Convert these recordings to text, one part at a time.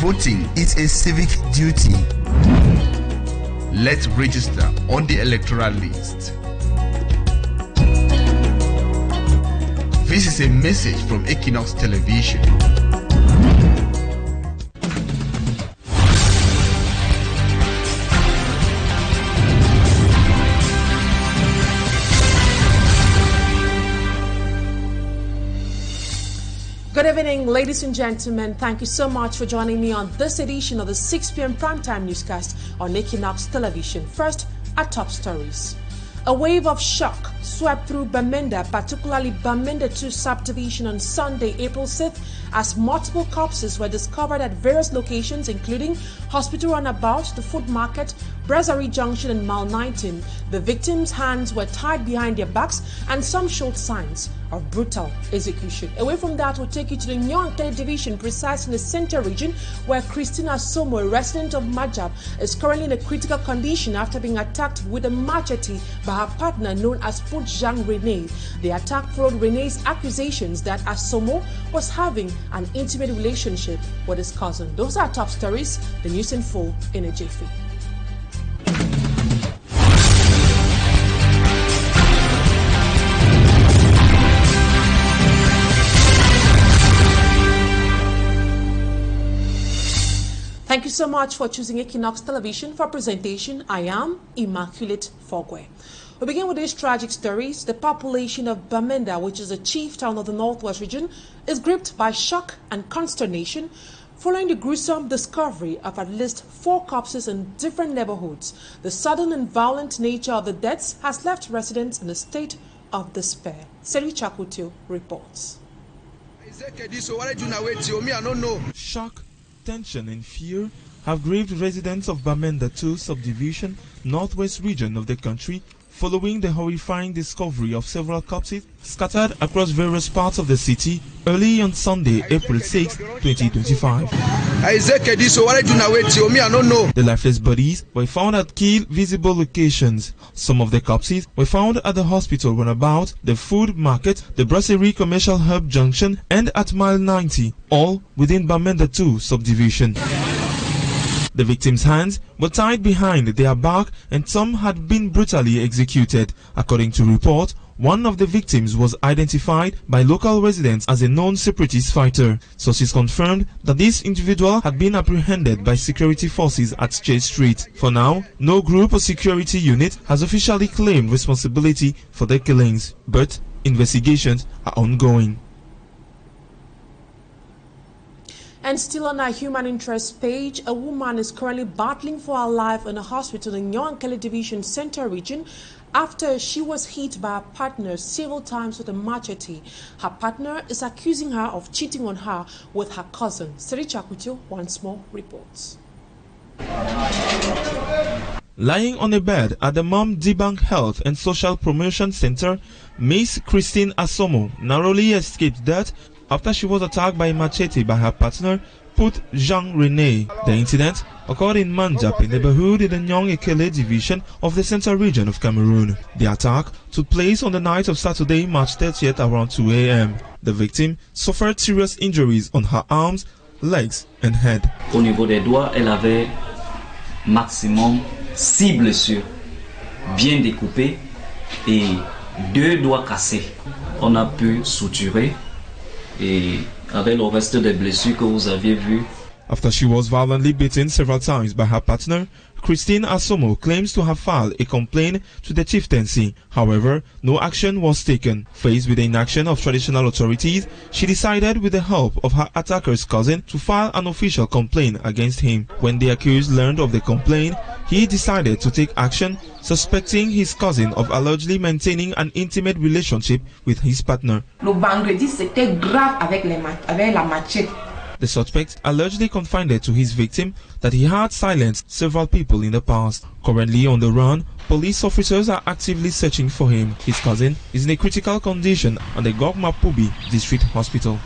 Voting is a civic duty. Let's register on the electoral list. This is a message from Equinoxe Television. Good evening, ladies and gentlemen. Thank you so much for joining me on this edition of the 6 p.m. primetime newscast on Equinoxe Television. First, our top stories. A wave of shock swept through Bameinda, particularly Bameinda 2 subdivision on Sunday, April 6th, as multiple corpses were discovered at various locations, including Hospital Runabout, the Food Market, Brasserie Junction, and Mile 19. The victims' hands were tied behind their backs, and some showed signs of brutal execution. Away from that, we'll take you to the Nyonkele division, precisely in the center region, where Christina Somo, a resident of Majab, is currently in a critical condition after being attacked with a machete by her partner known as Jean Rene. The attack followed Rene's accusations that Asomo was having an intimate relationship with his cousin. Those are our top stories. The news in full in a jiffy. Thank you so much for choosing Equinoxe Television for presentation. I am Immaculate Fogwe. We begin with these tragic stories. The population of Bameinda, which is a chief town of the Northwest region, is gripped by shock and consternation following the gruesome discovery of at least 4 corpses in different neighborhoods. The sudden and violent nature of the deaths has left residents in a state of despair. Seri Chakutio reports. Shock, tension and fear have grieved residents of Bameinda 2 subdivision, northwest region of the country, following the horrifying discovery of several corpses scattered across various parts of the city early on Sunday, April 6, 2025. The lifeless bodies were found at key visible locations. Some of the corpses were found at the hospital runabout, the food market, the Brasserie Commercial Hub Junction, and at Mile 90, all within Bameinda 2 subdivision. The victims' hands were tied behind their back and some had been brutally executed. According to report, one of the victims was identified by local residents as a known separatist fighter. Sources confirmed that this individual had been apprehended by security forces at Chase Street. For now, no group or security unit has officially claimed responsibility for the killings, but investigations are ongoing. And still on our human interest page, a woman is currently battling for her life in a hospital in Nyonkele Division Center region after she was hit by her partner several times with a machete. Her partner is accusing her of cheating on her with her cousin. Seri Chakutio once more reports. Lying on a bed at the Mom Debank Health and Social Promotion Center, Miss Christine Asomo narrowly escaped death after she was attacked by a machete by her partner, Jean Rene. The incident occurred in Manjap, a neighborhood in the Nyonkele division of the Central region of Cameroon. The attack took place on the night of Saturday, March 30th around 2 a.m. The victim suffered serious injuries on her arms, legs and head. Au niveau des doigts, elle avait maximum 6 blessures bien découpées et 2 doigts cassés. On a pu suturer et avec le reste des blessures que vous aviez vues. After she was violently beaten several times by her partner, Christine Asomo claims to have filed a complaint to the chieftaincy. However, no action was taken. Faced with the inaction of traditional authorities, she decided with the help of her attacker's cousin to file an official complaint against him. When the accused learned of the complaint, he decided to take action, suspecting his cousin of allegedly maintaining an intimate relationship with his partner. Le vendredi, c'était grave avec la machette. The suspect allegedly confided to his victim that he had silenced several people in the past. Currently on the run, police officers are actively searching for him. His cousin is in a critical condition at the Gogmapubi District Hospital.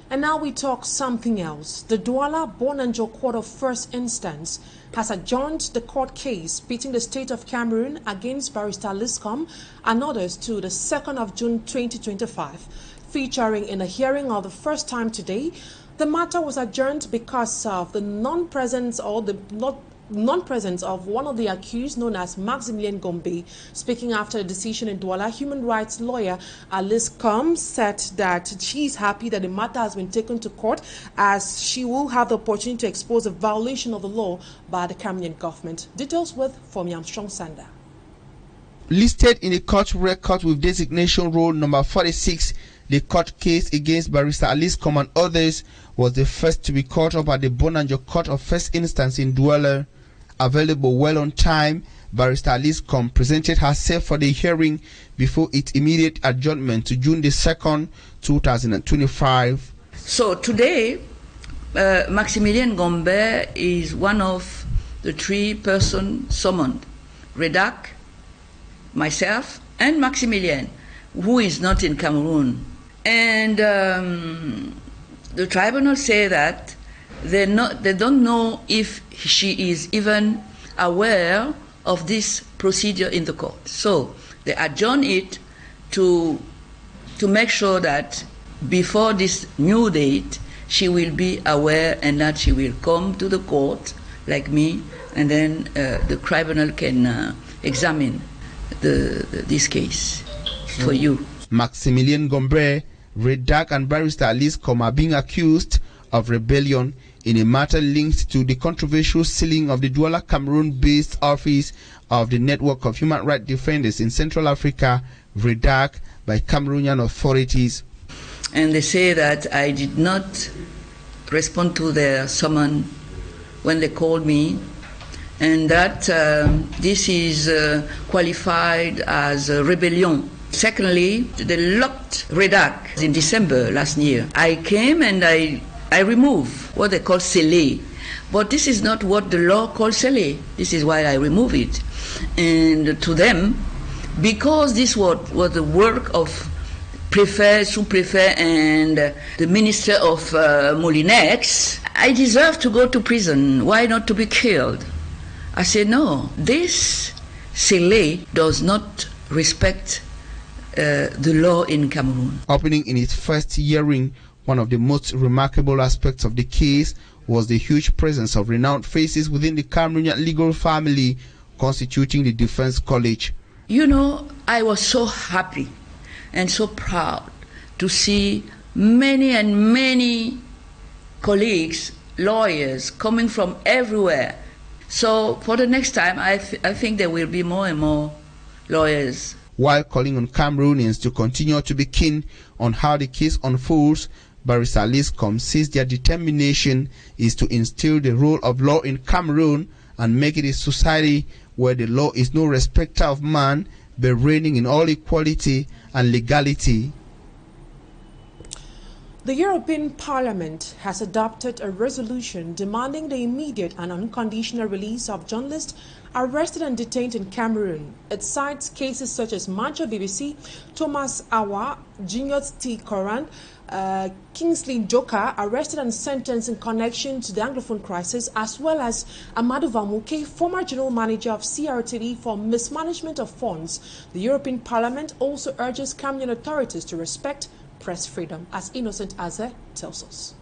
And now we talk something else. The Duala Bonanjo Court of First Instance has adjourned the court case pitting the state of Cameroon against Barrister Liscombe and others to the 2nd of June 2025. featuring in a hearing of the first time today. The matter was adjourned because of the non-presence of one of the accused, known as Maximilian Gombe. Speaking after the decision in Duala, human rights lawyer Alice Combs said that she is happy that the matter has been taken to court, as she will have the opportunity to expose a violation of the law by the Cameroonian government. Details with Fomi Armstrong Sander. Listed in the court record with designation roll number 46, the court case against Barrister Alice Combs and others was the first to be caught up at the Bonanjo Court of First Instance in Duala. Available well on time, Barrister Alice Combs presented herself for the hearing before its immediate adjournment to June the 2nd, 2025. So today, Maximilian Gombe is one of the 3 persons summoned: Redak, myself, and Maximilian, who is not in Cameroon. And the tribunal say that they don't know if she is even aware of this procedure in the court. So they adjourn it to make sure that before this new date, she will be aware and that she will come to the court like me, and then the tribunal can examine this case for you. Maximilian Gombe, Redak, and Barrister Alice Combs are being accused of rebellion in a matter linked to the controversial sealing of the Duala Cameroon-based office of the Network of Human Rights Defenders in Central Africa, Redak, by Cameroonian authorities. And they say that I did not respond to their summon when they called me, and that this is qualified as a rebellion. Secondly, they locked Redak in December last year. I came and I removed what they call scellé, but this is not what the law calls scellé. This is why I remove it. And to them, because this was the work of Préfet, sous-préfet, and the Minister of Molinex, I deserve to go to prison. Why not to be killed? I said, no, this scellé does not respect the law in Cameroon. Opening in its first hearing, one of the most remarkable aspects of the case was the huge presence of renowned faces within the Cameroonian legal family constituting the Defense College. You know, I was so happy and so proud to see many and many colleagues, lawyers coming from everywhere. So for the next time, I think there will be more and more lawyers. While calling on Cameroonians to continue to be keen on how the case unfolds, Barrister Alice Combs says their determination is to instill the role of law in Cameroon and make it a society where the law is no respecter of man, but reigning in all equality and legality. The European Parliament has adopted a resolution demanding the immediate and unconditional release of journalists arrested and detained in Cameroon. It cites cases such as Mancho BBC, Thomas Awa, Junior T. Koran, Kingsley Joka, arrested and sentenced in connection to the Anglophone crisis, as well as Amadou Vamuke, former general manager of CRTV, for mismanagement of funds. The European Parliament also urges Cameroonian authorities to respect press freedom, as Innocent Aze tells us.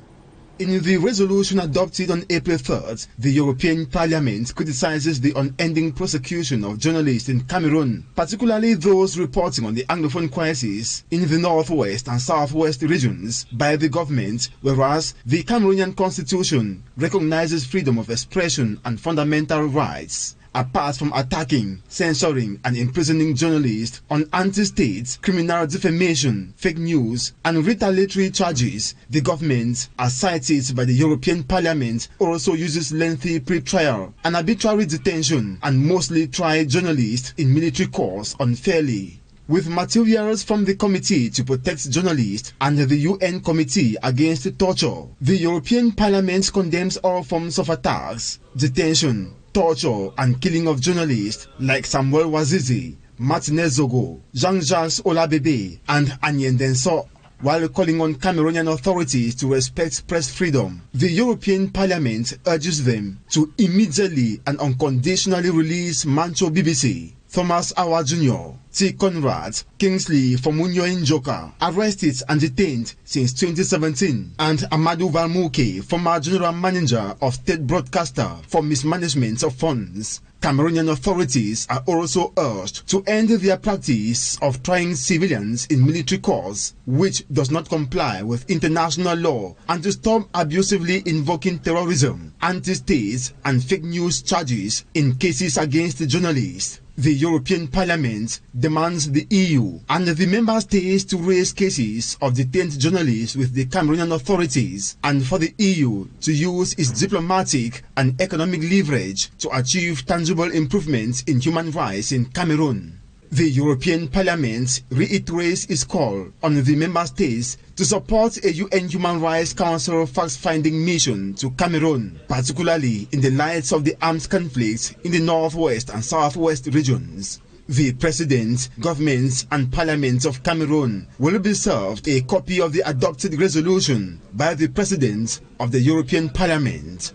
In the resolution adopted on April 3rd, the European Parliament criticizes the unending prosecution of journalists in Cameroon, particularly those reporting on the Anglophone crisis in the northwest and southwest regions by the government, whereas the Cameroonian constitution recognizes freedom of expression and fundamental rights. Apart from attacking, censoring, and imprisoning journalists on anti-state, criminal defamation, fake news, and retaliatory charges, the government, as cited by the European Parliament, also uses lengthy pre-trial and arbitrary detention and mostly try journalists in military courts unfairly. With materials from the Committee to Protect Journalists and the UN Committee Against Torture, the European Parliament condemns all forms of attacks, detention, torture and killing of journalists like Samuel Wazizi, Martinez Zogo, Jean-Jacques Olabebe and Anyen Denso, while calling on Cameroonian authorities to respect press freedom. The European Parliament urges them to immediately and unconditionally release Mancho BBC, Thomas Awa Jr., T. Conrad Kingsley Fomunyo Njoka, arrested and detained since 2017, and Amadou Valmouke, former general manager of State Broadcaster, for mismanagement of funds. Cameroonian authorities are also urged to end their practice of trying civilians in military cause, which does not comply with international law, and to stop abusively invoking terrorism, anti-state and fake news charges in cases against journalists. The European Parliament demands the EU and the member states to raise cases of detained journalists with the Cameroonian authorities, and for the EU to use its diplomatic and economic leverage to achieve tangible improvements in human rights in Cameroon. The European Parliament reiterates its call on the member states to support a UN Human Rights Council fact-finding mission to Cameroon, particularly in the light of the armed conflicts in the northwest and southwest regions. The President, governments and Parliament of Cameroon will be served a copy of the adopted resolution by the President of the European Parliament.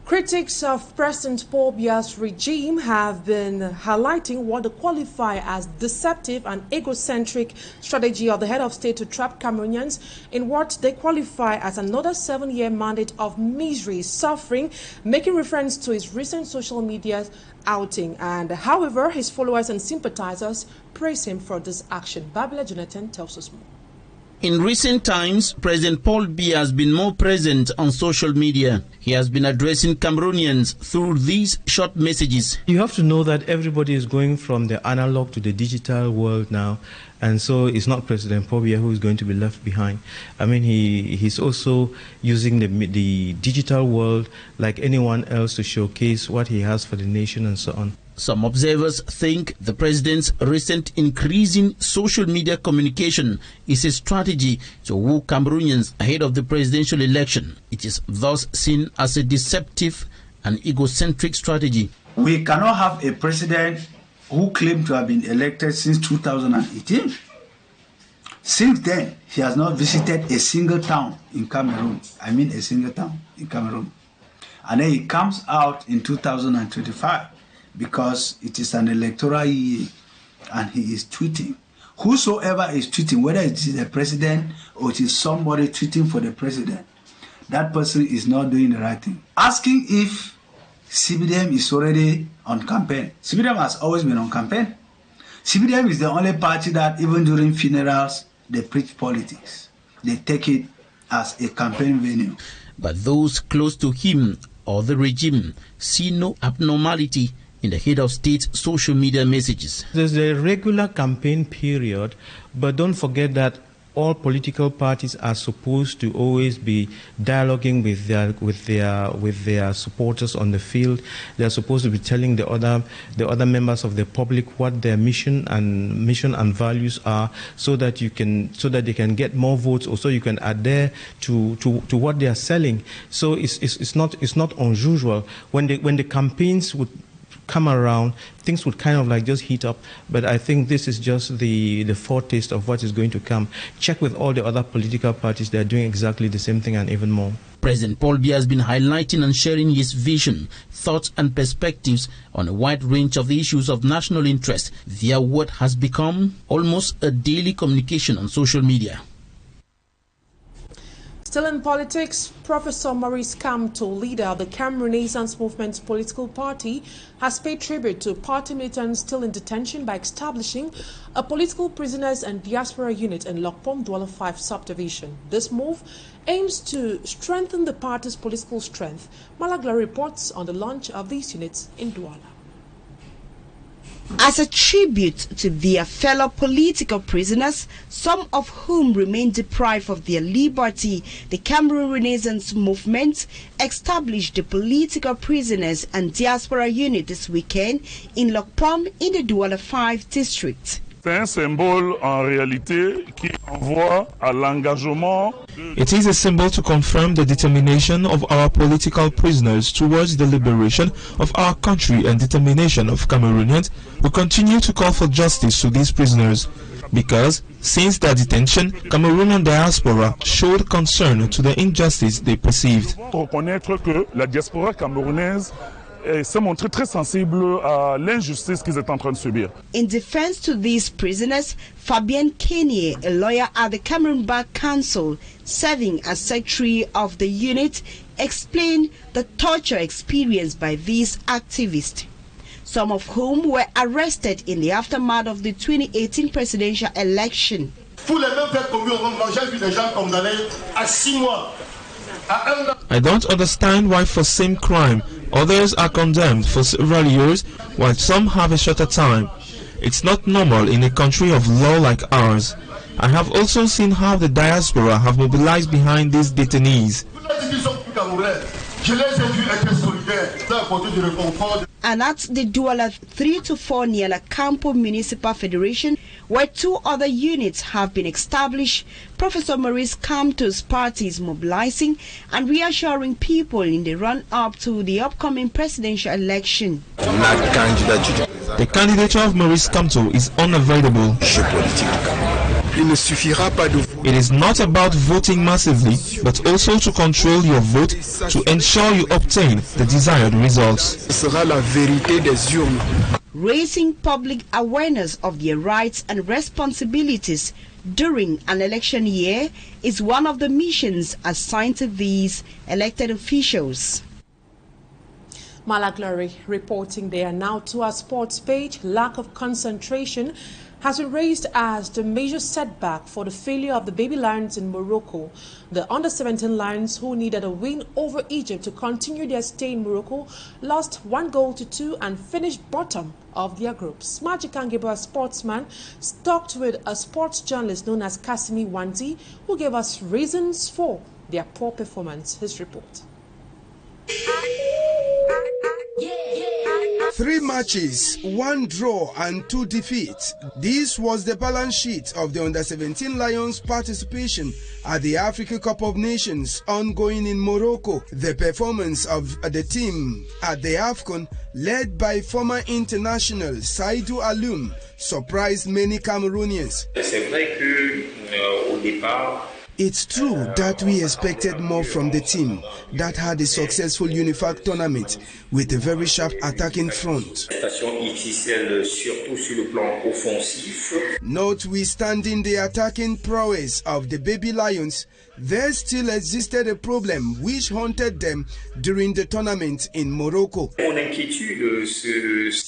Critics of President Paul Biya's regime have been highlighting what they qualify as deceptive and egocentric strategy of the head of state to trap Cameroonians in what they qualify as another 7-year mandate of misery, suffering, making reference to his recent social media outing. And however, his followers and sympathizers praise him for this action. Babila Jonathan tells us more. In recent times, President Paul Biya has been more present on social media. He has been addressing Cameroonians through these short messages. You have to know that everybody is going from the analog to the digital world now. And so it's not President Paul Biya who is going to be left behind. I mean, he's also using the digital world like anyone else to showcase what he has for the nation and so on. Some observers think the president's recent increase in social media communication is a strategy to woo Cameroonians ahead of the presidential election. It is thus seen as a deceptive and egocentric strategy. We cannot have a president who claimed to have been elected since 2018. Since then, he has not visited a single town in Cameroon. I mean a single town in Cameroon. And then he comes out in 2025. Because it is an electoral year and he is tweeting. Whosoever is tweeting, whether it is the president or it is somebody tweeting for the president, that person is not doing the right thing. Asking if CBDM is already on campaign. CBDM has always been on campaign. CBDM is the only party that even during funerals, they preach politics. They take it as a campaign venue. But those close to him or the regime see no abnormality in the head of state social media messages. There's a regular campaign period, but don't forget that all political parties are supposed to always be dialoguing with their supporters on the field. They're supposed to be telling the other members of the public what their mission and values are, so that they can get more votes, or so you can adhere to what they are selling. So it's not unusual when the campaigns would come around, things would kind of like just heat up. But I think this is just the foretaste of what is going to come. Check with all the other political parties, they're doing exactly the same thing and even more. President Paul Biya has been highlighting and sharing his vision, thoughts and perspectives on a wide range of the issues of national interest via what has become almost a daily communication on social media. Still in politics, Professor Maurice Kamto, leader of the Cameroon Renaissance Movement's political party, has paid tribute to party militants still in detention by establishing a political prisoners and diaspora unit in Lokpom Duala 5 subdivision. This move aims to strengthen the party's political strength. Malagla reports on the launch of these units in Duala. As a tribute to their fellow political prisoners, some of whom remain deprived of their liberty, the Cameroon Renaissance Movement established the political prisoners and diaspora unit this weekend in Lokpom in the Duala 5 district. C'est un symbole en réalité qui envoie à l'engagement. It is a symbol to confirm the determination of our political prisoners towards the liberation of our country and determination of Cameroonians who continue to call for justice to these prisoners. Because since their detention, Cameroonian diaspora showed concern to the injustice they perceived. Reconnaître que la diaspora camerounaise et s'est montré très sensible à l'injustice qu'ils étaient en train de subir. In defense to these prisoners, Fabienne Kenya, a lawyer at the Cameroon Bar Council, serving as secretary of the unit, explained the torture experienced by these activists, some of whom were arrested in the aftermath of the 2018 presidential election. I don't understand why for same crime others are condemned for several years while some have a shorter time. It's not normal in a country of law like ours. I have also seen how the diaspora have mobilized behind these detainees. And at the Duala 3 to 4 near the Campo Municipal Federation, where 2 other units have been established, Professor Maurice Kamto's party is mobilizing and reassuring people in the run-up to the upcoming presidential election. The candidature of Maurice Kamto is unavoidable. It is not about voting massively, but also to control your vote to ensure you obtain the desired results. Raising public awareness of their rights and responsibilities during an election year is one of the missions assigned to these elected officials. Mala Glory reporting there. Now to our sports page. Lack of concentration has been raised as the major setback for the failure of the baby lions in Morocco. The under-17 lions, who needed a win over Egypt to continue their stay in Morocco, lost 1-2 and finished bottom of their groups. Magic Angeba, a sportsman, talked with a sports journalist known as Kasimi Wanti, who gave us reasons for their poor performance. His report. 3 matches, 1 draw and 2 defeats. This was the balance sheet of the under-17 Lions participation at the Africa Cup of Nations ongoing in Morocco. The performance of the team at the AFCON, led by former international Saïdou Aloum, surprised many Cameroonians. It's true that we expected more from the team that had a successful UNIFAC tournament with a very sharp attacking front. Notwithstanding the attacking prowess of the baby lions, there still existed a problem which haunted them during the tournament in Morocco.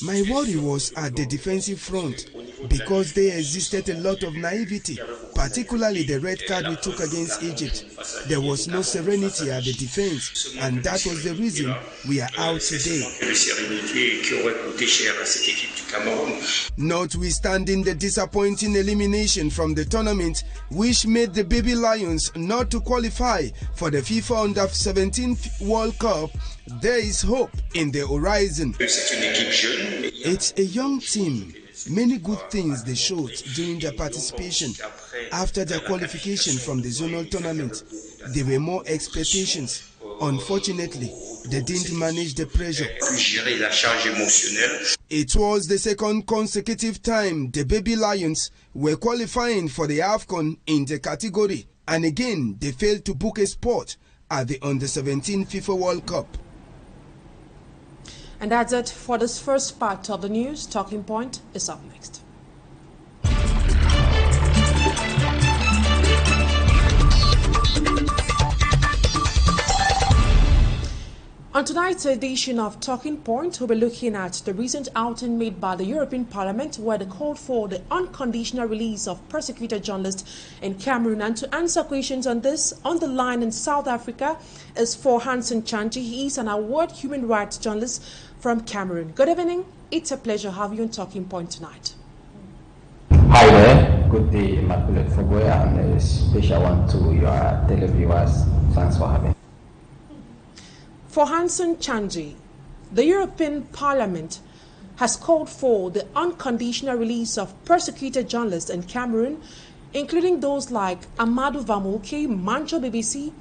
My worry was at the defensive front because there existed a lot of naivety, particularly the red card we took against Egypt. There was no serenity at the defense, and that was the reason we are out today. Notwithstanding the disappointing elimination from the tournament, which made the baby lions not to qualify for the FIFA Under-17 World Cup, there is hope in the horizon. It's a young team. Many good things they showed during their participation. After their qualification from the zonal tournament, there were more expectations. Unfortunately, they didn't manage the pressure. It was the second consecutive time the baby lions were qualifying for the AFCON in the category, and again they failed to book a spot at the Under-17 FIFA World Cup. And that's it for this first part of the news. Talking Point is up next. On tonight's edition of Talking Point, we'll be looking at the recent outing made by the European Parliament, where they called for the unconditional release of persecuted journalists in Cameroon. And to answer questions on this, on the line in South Africa is for NCHANJI. He is an award human rights journalist from Cameroon. Good evening. It's a pleasure to have you on Talking Point tonight. Hi there. Good day, Immaculate Fogwe, and a special one to your televiewers. Thanks for having me. For NCHANJI, the European Parliament has called for the unconditional release of persecuted journalists in Cameroon, including those like Amadou Vamouke, Mancho BBC.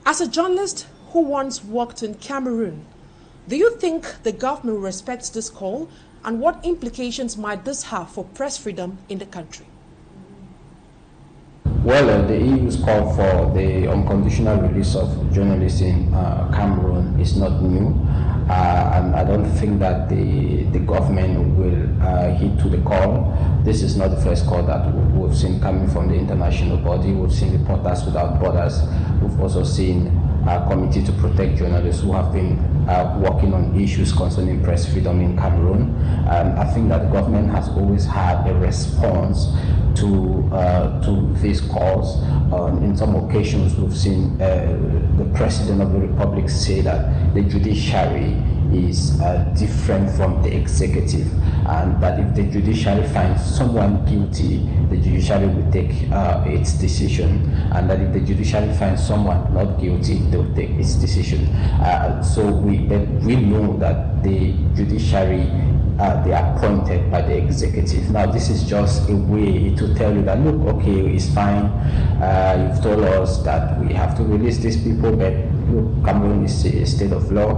As a journalist who once worked in Cameroon, do you think the government respects this call, and what implications might this have for press freedom in the country? Well, the EU's call for the unconditional release of journalists in Cameroon is not new. and I don't think that the government will heed to the call. This is not the first call that we've seen coming from the international body. We've seen Reporters Without Borders. We've also seen a committee to protect journalists who have been working on issues concerning press freedom in Cameroon. I think that the government has always had a response to these calls. In some occasions, we've seen the President of the Republic say that the judiciary is different from the executive, and that if the judiciary finds someone guilty, the judiciary will take its decision, and that if the judiciary finds someone not guilty, they will take its decision. So we know that the judiciary, they are appointed by the executive. Now, this is just a way to tell you that, look, okay, it's fine. You've told us that we have to release these people, but look, Cameroon is a state of law.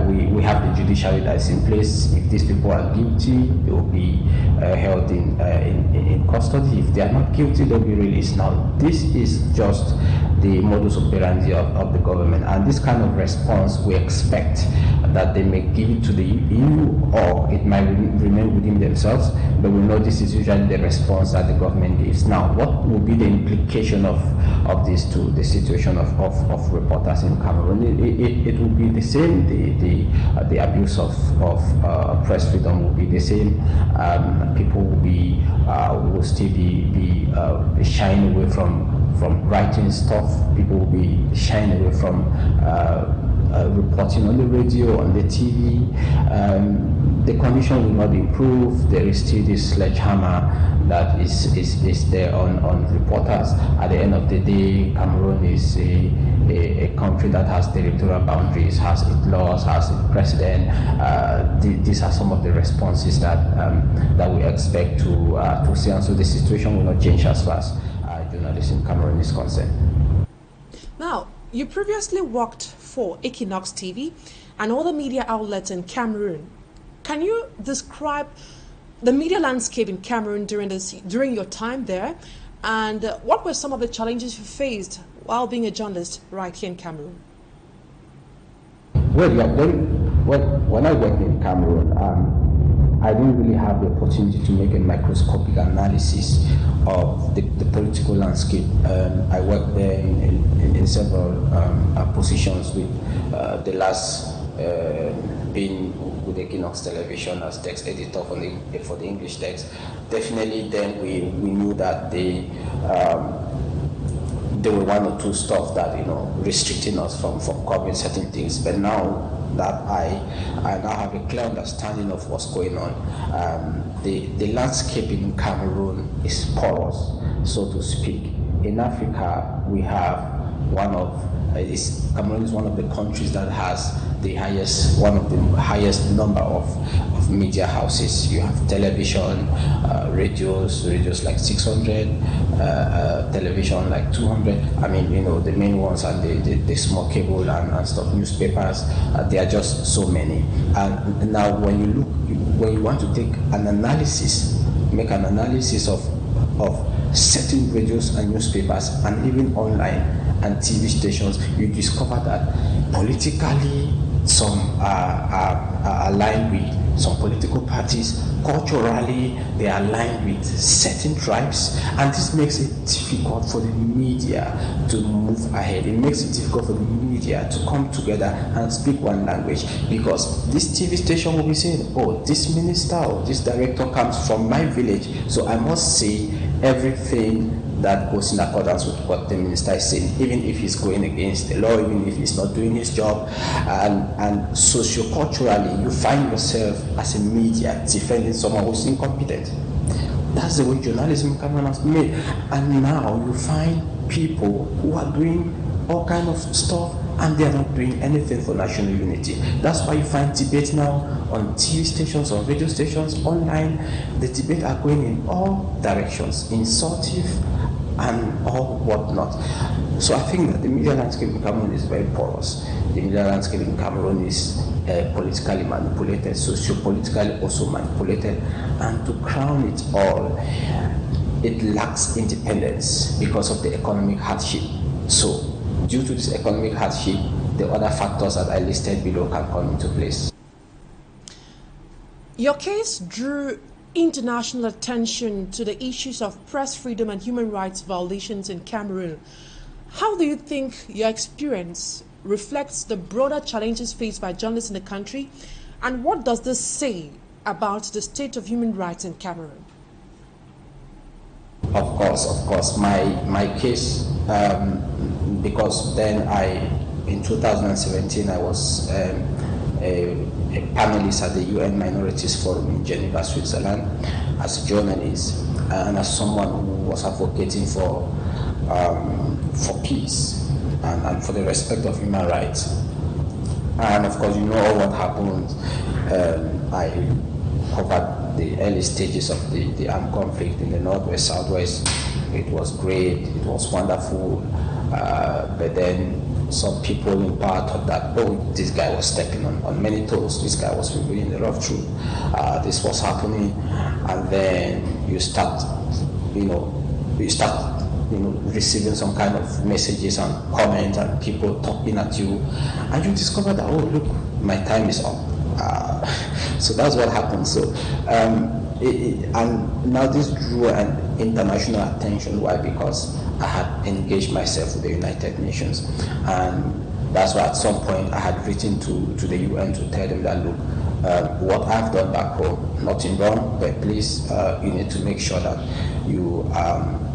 We have the judiciary that is in place. If these people are guilty, they will be held in custody. If they are not guilty, they'll be released. Now, this is just the modus operandi of the government, and this kind of response we expect that they may give it to the EU, or it might remain within themselves, but we know this is usually the response that the government gives. Now, what will be the implication of this to the situation of reporters in Cameroon? It will be the same. The abuse of press freedom will be the same. People will still be shying away from writing stuff. People will be shying away from reporting on the radio, on the TV. The condition will not improve. There is still this sledgehammer that is there on reporters. At the end of the day, Cameroon is a country that has territorial boundaries, has its laws, has its president. These are some of the responses that we expect to see, and so the situation will not change as far as journalism in Cameroon is concerned. Now, you previously worked for Equinoxe TV and other media outlets in Cameroon. Can you describe the media landscape in Cameroon during your time there, and what were some of the challenges you faced while being a journalist right here in Cameroon? Well, when I worked in Cameroon, I didn't really have the opportunity to make a microscopic analysis of the political landscape. I worked there in several positions, with the last being with Equinoxe Television as text editor for the English text. Definitely then we knew that there were one or two stuff that restricting us from covering certain things, but now that I now have a clear understanding of what's going on. The landscape in Cameroon is porous, so to speak. In Africa, we have Cameroon is one of the countries that has one of the highest number of media houses. You have television, radios like 600, television like 200. I mean, the main ones are the small cable and stuff, newspapers. There are just so many. And now when you want to take an analysis, make an analysis of certain radios and newspapers, and even online and TV stations, you discover that politically some are aligned with some political parties. Culturally, they are aligned with certain tribes, and this makes it difficult for the media to move ahead. It makes it difficult for the media to come together and speak one language, because this TV station will be saying, oh, this minister or this director comes from my village, so I must say everything that goes in accordance with what the minister is saying, even if he's going against the law, even if he's not doing his job. And socioculturally, you find yourself as a media defending someone who's incompetent. That's the way journalism in Cameroon has been made. And now you find people who are doing all kind of stuff, and they are not doing anything for national unity. That's why you find debate now on TV stations, on radio stations, online. The debate are going in all directions, insultive and all whatnot. So I think that the media landscape in Cameroon is very porous. The media landscape in Cameroon is politically manipulated, socio-politically also manipulated, and to crown it all, it lacks independence because of the economic hardship. So due to this economic hardship, the other factors that I listed below can come into place. Your case drew international attention to the issues of press freedom and human rights violations in Cameroon. How do you think your experience reflects the broader challenges faced by journalists in the country, and what does this say about the state of human rights in Cameroon? Of course. My case, because then in 2017, I was a panelist at the UN Minorities Forum in Geneva, Switzerland, as a journalist and as someone who was advocating for peace and for the respect of human rights. And of course, you know all what happened. I covered the early stages of the armed conflict in the Northwest, Southwest. It was great, it was wonderful, but then some people in power thought that, oh, this guy was stepping on many toes, this guy was revealing the rough truth, this was happening, and then you start receiving some kind of messages and comments and people talking at you, and you discover that, oh, look, my time is up. So that's what happened. So, and now this drew an international attention. Why? Because I had engaged myself with the United Nations, and that's why at some point I had written to the UN to tell them that, look, what I've done back home, nothing wrong, but please, you need to make sure that you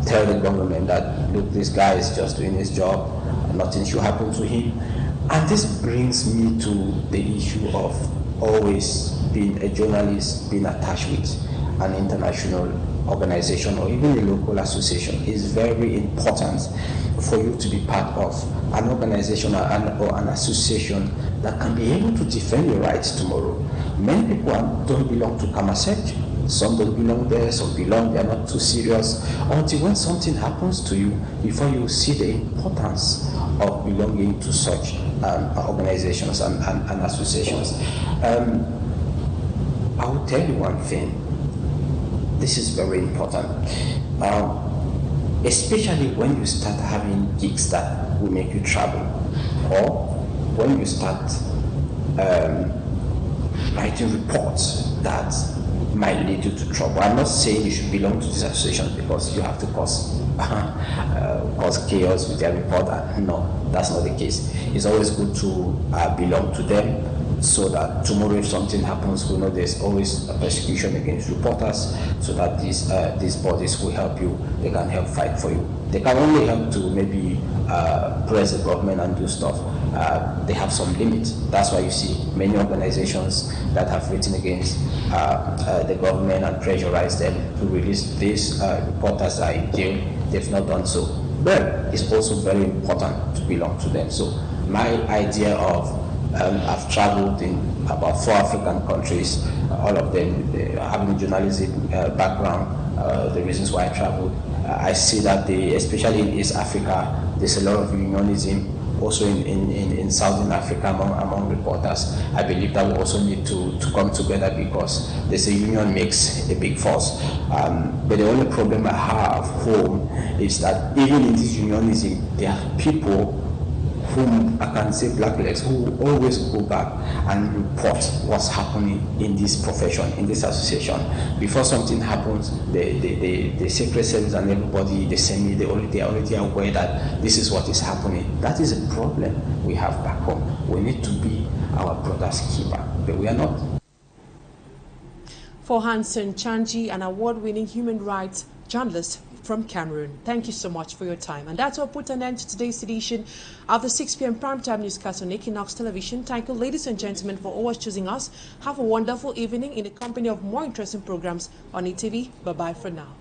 tell the government that, look, this guy is just doing his job, nothing should happen to him. And this brings me to the issue of always being a journalist, being attached with an international organization or even a local association. Is very important for you to be part of an organization or an association that can be able to defend your rights tomorrow. Many people don't belong to Kamaset. Some don't belong there, some belong, they are not too serious. Until when something happens to you, before you see the importance of belonging to such organizations and associations. I will tell you one thing. This is very important. Especially when you start having gigs that will make you travel, or when you start writing reports that might lead you to trouble. I'm not saying you should belong to this association because you have to cause chaos with their report. No, that's not the case. It's always good to belong to them, so that tomorrow if something happens, we know there's always a persecution against reporters, so that these bodies will help you. They can help fight for you. They can only help to maybe press the government and do stuff. They have some limits. That's why you see many organizations that have written against the government and pressurized them to release these reporters that are in jail. They've not done so. But it's also very important to belong to them. So my idea of I've traveled in about 4 African countries, all of them having a journalism background. The reasons why I traveled, I see that especially in East Africa, there's a lot of unionism. Also in Southern Africa among reporters. I believe that we also need to come together, because there's a union makes a big force. But the only problem I have home is that even in this unionism, there are people whom I can say blacklegs, who always go back and report what's happening in this profession, in this association. Before something happens, the Secret Service and everybody, they are already aware that this is what is happening. That is a problem we have back home. We need to be our brother's keeper, but we are not. For Hanson NCHANJI, an award-winning human rights journalist from Cameroon. Thank you so much for your time. And that's what put an end to today's edition of the 6 p.m. primetime newscast on Equinoxe Television. Thank you, ladies and gentlemen, for always choosing us. Have a wonderful evening in the company of more interesting programs on ETV. Bye-bye for now.